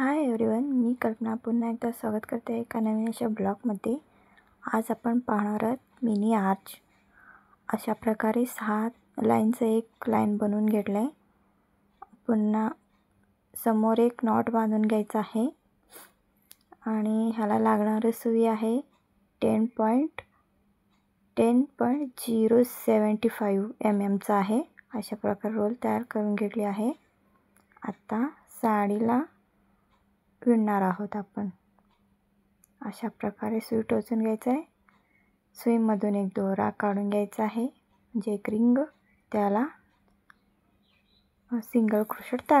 Hi everyone, मी कल्पना पुन्हा एकदा स्वागत करते एका नवीन अशा ब्लॉगमध्ये. आज आपण पाहणार आहोत मिनी आर्च. अशा प्रकारे 6 लाईनचं एक लाईन बनवून घेतलं आहे. पुन्हा समोर एक नॉट बांधून घ्यायचा आहे आणि ह्याला लागणारी सुई आहे 10.075 mm चा आहे. अशा प्रकारे रोल तयार करून घेतली आहे. आता साडीला विणणार आहोत आपण. अशा प्रकारे सुई टोचून घ्यायचं आहे. सुईमधून एक दोरा काढून घ्यायचा आहे, म्हणजे एक रिंग, त्याला सिंगल क्रोशेट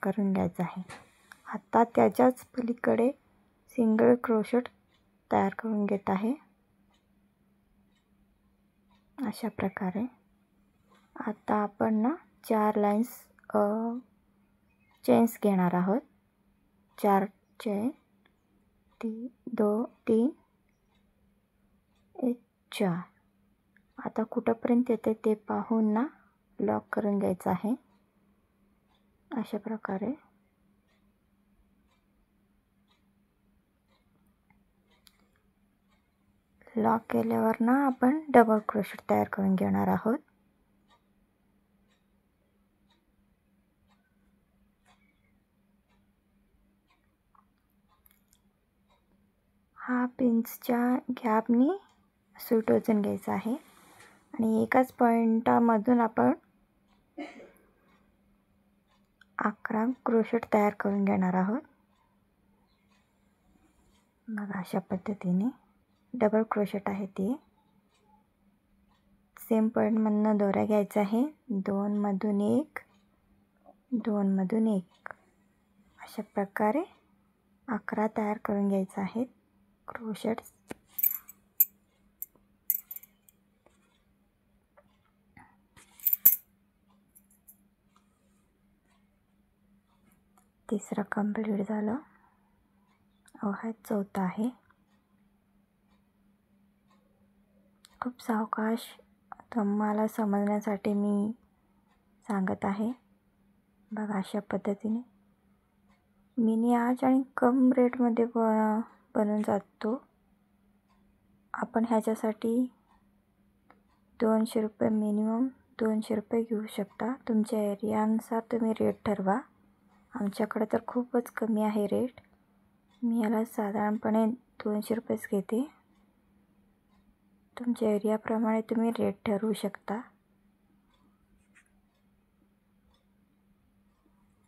करून घ्यायचा आहे. आता त्याच्याच पलीकडे सिंगल क्रोशेट तयार करून घेत आहे. अशा प्रकारे आता आपण 4 लाईन्स चेन्स घेणार आहोत. 4 चेन, 2 3 1 4. आता कुठपर्यंत येते ते पाहून लॉक करून घ्यायचं आहे. अशा प्रकारे लॉक केल्यावर आपण डबल क्रोशेट तयार करून घेणार आहोत. हा पिन्सच्या गॅपनी सुई टोचून घ्यायचा आहे आणि एकाच पॉइंटामधून आपण 11 क्रोशेट तयार करून घेणार आहोत. मग अशा पद्धतीने डबल क्रोशेट आहे ते सेम पॉइंटमधून दोरा घ्यायचा आहे. 2 मधून 1, 2 मधून 1. अशा प्रकारे 11 तयार करून घ्यायचे आहेत क्रोशेट्स. तिसरा कंप्लीट झालं. हा चौथा आहे. खूप सावकाश तुम्हाला समजण्यासाठी मी सांगत आहे. बघा, अशा पद्धतीने मिनी आर्च आणि कम रेटमध्ये बनून जातो. आपण ह्याच्यासाठी 200 रुपये, मिनिमम 200 रुपये घेऊ शकता. तुमच्या एरियानुसार तुम्ही रेट ठरवा. आमच्याकडे तर खूपच कमी आहे रेट. मी याला साधारणपणे 200 रुपयेच घेते. तुमच्या एरियाप्रमाणे तुम्ही रेट ठरवू शकता.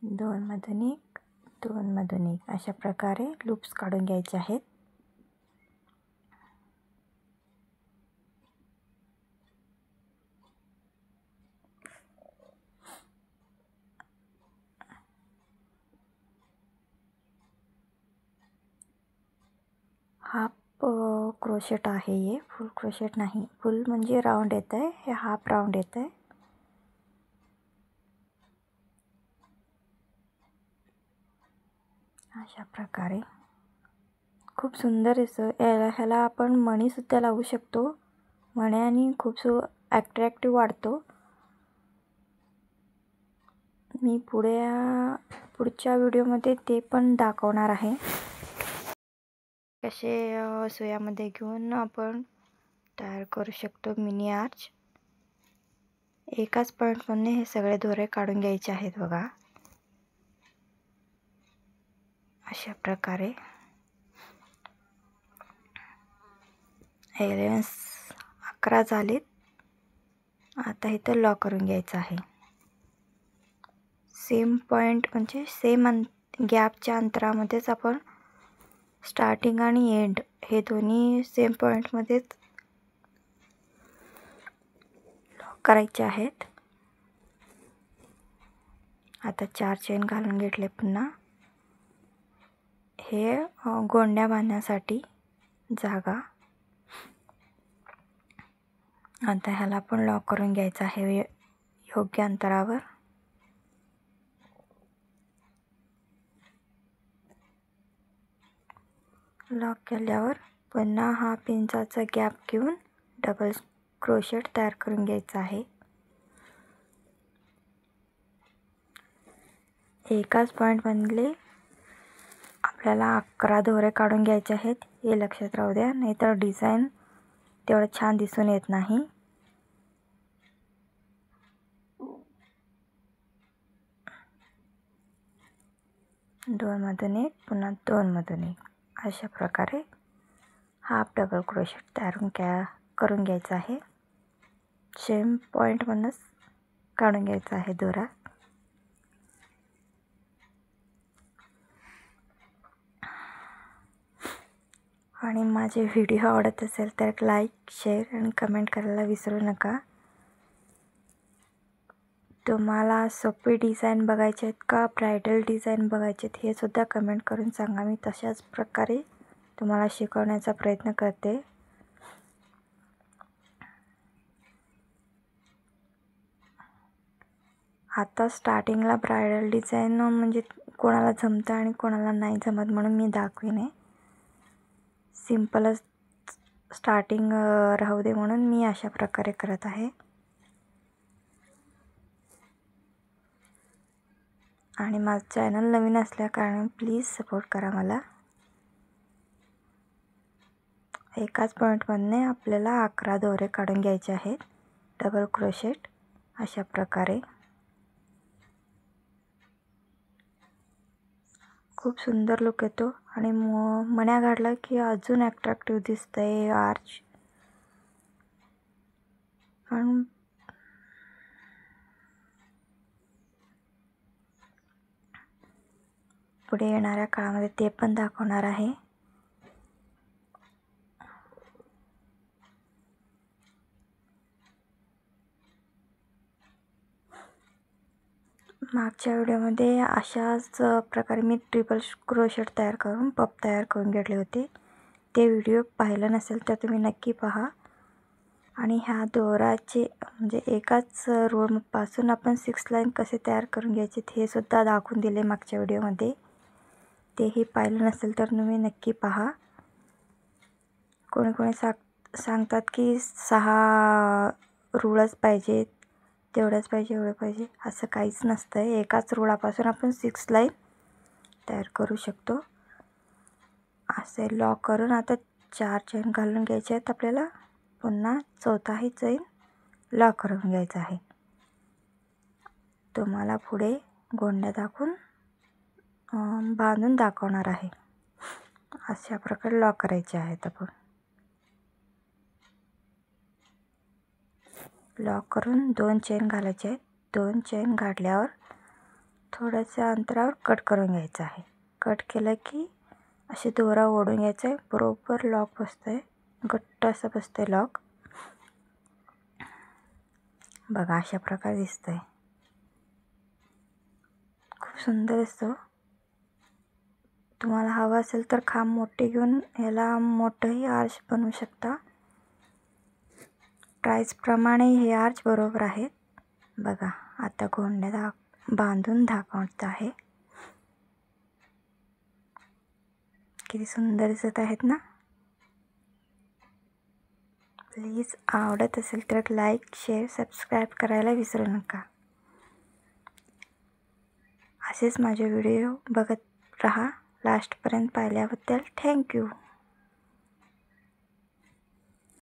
2 मधून 1, 2 मधून 1 अशा प्रकारे लूप्स काढून घ्यायचे आहेत. हाफ क्रोशेट आहे हे, फुल क्रोशेट नाही. फुल म्हणजे राऊंड येत आहे, हे हाफ राऊंड येत आहे. अशा प्रकारे खूप सुंदर ह्याला आपण मणीसुद्धा लावू शकतो. मण्याने खूप ॲट्रॅक्टिव्ह वाढतो. मी पुढच्या व्हिडिओमध्ये ते पण दाखवणार आहे. कसे सुयामध्ये घेऊन आपण तयार करू शकतो मिनी आर्च. एकाच पॉईंटमधून हे सगळे दोरे काढून घ्यायचे आहेत. बघा, अशा प्रकारे 11 झालेत. आता इथं लॉक करून घ्यायचं आहे. सेम पॉईंट म्हणजे सेम गॅपच्या अंतरामध्येच आपण स्टार्टिंग आणि एंड हे दोन्ही सेम पॉईंटमध्येच लॉक करायचे आहेत. आता 4 चेन घालून घेतले. पुन्हा हे गोंड्या बांधण्यासाठी जागा. आता ह्याला पण लॉक करून घ्यायचं आहे योग्य अंतरावर. लॉक केल्यावर पुन्हा हा पिंचाचा गॅप घेऊन डबल क्रोशेट तयार करून घ्यायचा आहे. एकाच पॉईंटमधले आपल्याला 11 दोरे काढून घ्यायचे आहेत, हे लक्षात राहू द्या, नाहीतर डिझाईन तेवढं छान दिसून येत नाही. दोनमधून एक, पुन्हा दोनमधून एक, अशा प्रकारे हाफ डबल क्रोशेट तयार करून घ्यायचा आहे. सेम पॉईंटमधूनच काढून घ्यायचा आहे दोरा. आणि माझे व्हिडिओ आवडत असेल तर लाईक, शेअर आणि कमेंट करायला विसरू नका. तुम्हाला सोपी डिझाईन बघायचे आहेत का ब्रायडल डिझाईन बघायचे आहेत हे सुद्धा कमेंट करून सांगा. मी तशाच प्रकारे तुम्हाला शिकवण्याचा प्रयत्न करते. आता स्टार्टिंगला ब्रायडल डिझाईन म्हणजे कोणाला जमतं आणि कोणाला नाही जमत, म्हणून मी दाखविणे. सिम्पलच स्टार्टिंग राहू दे म्हणून मी अशा प्रकारे करत आहे. आणि माझं चॅनल नवीन असल्याकारणे प्लीज सपोर्ट करा मला. एकाच पॉईंटमधने आपल्याला 11 दोरे काढून घ्यायचे आहेत, डबल क्रोशेट अशा प्रकारे. खूप सुंदर लुक येतो आणि मण्या घातला की अजून अट्रॅक्टिव्ह दिसतंय आर्च. पण पुढे येणाऱ्या काळामध्ये ते पण दाखवणार आहे. मागच्या व्हिडिओमध्ये अशाच प्रकारे मी ट्रिपल क्रोशेट तयार करून पप तयार करून घेतले होते. ते व्हिडिओ पाहिलं नसेल तर तुम्ही नक्की पहा. आणि ह्या दोराचे म्हणजे एकाच रोपासून आपण 6 लाईन कसे तयार करून घ्यायचे हे सुद्धा दाखवून दिले मागच्या व्हिडिओमध्ये. तेही पाहिलं नसेल तर तुम्ही नक्की पहा. कोणी कोणी सांगतात की 6 रुळच पाहिजेत, तेवढंच पाहिजे, एवढं पाहिजे, असं काहीच नसतं आहे. एकाच रुळापासून आपण 6 लाईन तयार करू शकतो. असे लॉक करून आता 4 चेन घालून घ्यायचे आहेत आपल्याला. पुन्हा चौथाही चेन लॉक करून घ्यायचा आहे. तुम्हाला पुढे गोंड्या दाखवून बांधून दाखवणार आहे. अशा प्रकारे लॉक करायचे आहेत आपण. लॉक करून 2 चेन घालायचे आहेत. 2 चेन घातल्यावर थोड्याशा अंतरावर कट करून घ्यायचं आहे. कट केलं की असे दोरा ओढून घ्यायचा आहे. बरोबर लॉक बसतंय, घट्ट असं बसतंय लॉक. बघा अशा प्रकारे दिसतंय. खूप सुंदर दिसतो. तुम्हाला हवं असेल तर खांब मोठे घेऊन याला मोठंही आर्च बनवू शकता. प्राईजप्रमाणे हे आर्च बरोबर आहेत. बघा आता गोंड्या बांधून दाखवत आहे. किती सुंदर दिसत आहेत ना. प्लीज आवडत असेल तर लाईक, शेअर, सबस्क्राईब करायला विसरू नका. असेच माझे व्हिडिओ बघत राहा. लास्टपर्यंत पाहिल्याबद्दल थँक्यू.